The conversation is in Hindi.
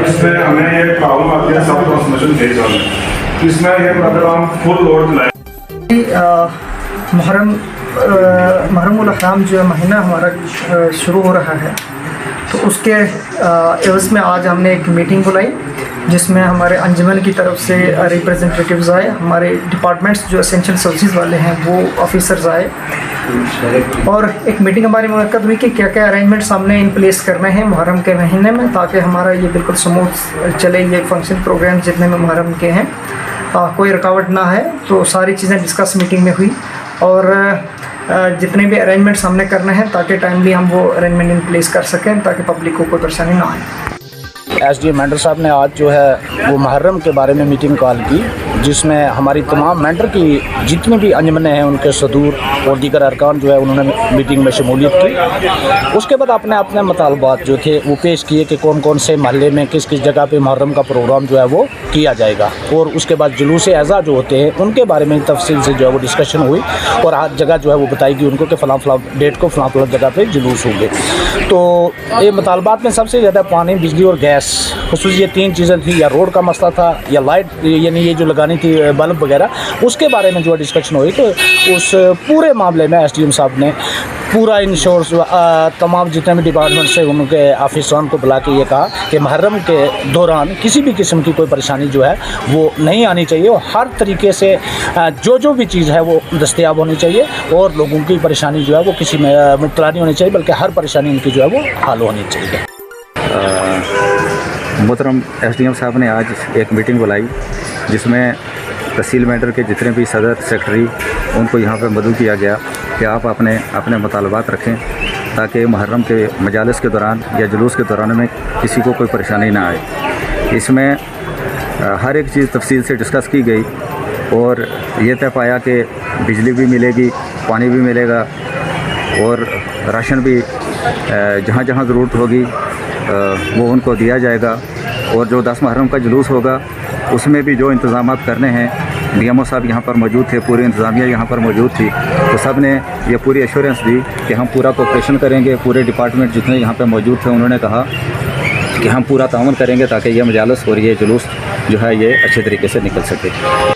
इसमें हमें ये प्रॉब्लम आती है, सब ट्रांसमिशन भेज वाले इसमें ये प्रोग्राम फुल लोड लाए। मुहर्रम उल हराम जो महीना हमारा शुरू हो रहा है, तो उसके एवज़ में आज हमने एक मीटिंग बुलाई जिसमें हमारे अंजुमन की तरफ से रिप्रेजेंटेटिव्स आए, हमारे डिपार्टमेंट्स जो एसेंशियल सर्विसेज वाले हैं वो ऑफिसर्स आए, और एक मीटिंग हमारी मुनक्कद हुई कि क्या क्या अरेंजमेंट्स हमने इन प्लेस करने हैं मुहर्रम के महीने में, ताकि हमारा ये बिल्कुल स्मूथ चले, ये फंक्शन प्रोग्राम जितने में मुहर्रम के हैं कोई रुकावट ना है। तो सारी चीज़ें डिस्कस मीटिंग में हुई, और जितने भी अरेंजमेंट्स हमने करने हैं ताकि टाइमली हम वो अरेंजमेंट इन प्लेस कर सकें, ताकि पब्लिक को कोई परेशानी ना आए। एसडीएम मेंटर साहब ने आज जो है वो मुहर्रम के बारे में मीटिंग कॉल की, जिसमें हमारी तमाम मेंटर की जितनी भी अंजमने हैं उनके सदूर और दीगर अरकान जो है उन्होंने मीटिंग में शमूलियत की। उसके बाद अपने अपने मुतालबात जो थे वो पेश किए कि कौन कौन से महल्ले में किस किस जगह पे मुहर्रम का प्रोग्राम जो है वो किया जाएगा, और उसके बाद जुलूस अज़ा जो होते हैं उनके बारे में तफसील से जो है वो डिस्कशन हुई, और हर जगह जो है वो बताएगी उनको कि फ़लाँ फ़लाँ डेट को फ़लाँ फ़लाँ जगह पर जुलूस होंगे। तो ये मुतालबात में सबसे ज़्यादा पानी, बिजली और गैस, खुसूस ये तीन चीज़ें थी, या रोड का मसला था या लाइट यानी ये जो लगानी थी बल्ब वगैरह, उसके बारे में जो डिस्कशन हुई। तो उस पूरे मामले में एसडीएम साहब ने पूरा इंश्योरेंस तमाम जितने भी डिपार्टमेंट से उनके ऑफिसरान को बुला के ये कहा कि मुहर्रम के दौरान किसी भी किस्म की कोई परेशानी जो है वो नहीं आनी चाहिए, और हर तरीके से जो भी चीज़ है वो दस्तयाब होनी चाहिए, और लोगों की परेशानी जो है वो किसी में मुब्तला नहीं होनी चाहिए, बल्कि हर परेशानी उनकी जो है वो हल होनी चाहिए। मोहतरम एसडीएम साहब ने आज एक मीटिंग बुलाई जिसमें तहसील मेंटर के जितने भी सदर सेक्रेटरी उनको यहाँ पर मदऊ किया गया कि आप अपने अपने मुतालबात रखें, ताकि मुहर्रम के मजालिस के दौरान या जुलूस के दौरान में किसी को कोई परेशानी ना आए। इसमें हर एक चीज़ तफसील से डिस्कस की गई, और ये तय पाया कि बिजली भी मिलेगी, पानी भी मिलेगा, और राशन भी जहाँ जहाँ ज़रूरत होगी वो उनको दिया जाएगा। और जो 10 मुहर्रम का जुलूस होगा उसमें भी जो इंतज़ामात करने हैं, डीएमओ साहब यहाँ पर मौजूद थे, पूरी इंतज़ामिया यहाँ पर मौजूद थी, तो सब ने ये पूरी एश्योरेंस दी कि हम पूरा कोऑपरेशन करेंगे। पूरे डिपार्टमेंट जितने यहाँ पर मौजूद थे उन्होंने कहा कि हम पूरा ताउन करेंगे ताकि ये मजालस और ये जुलूस जो है ये अच्छे तरीके से निकल सके।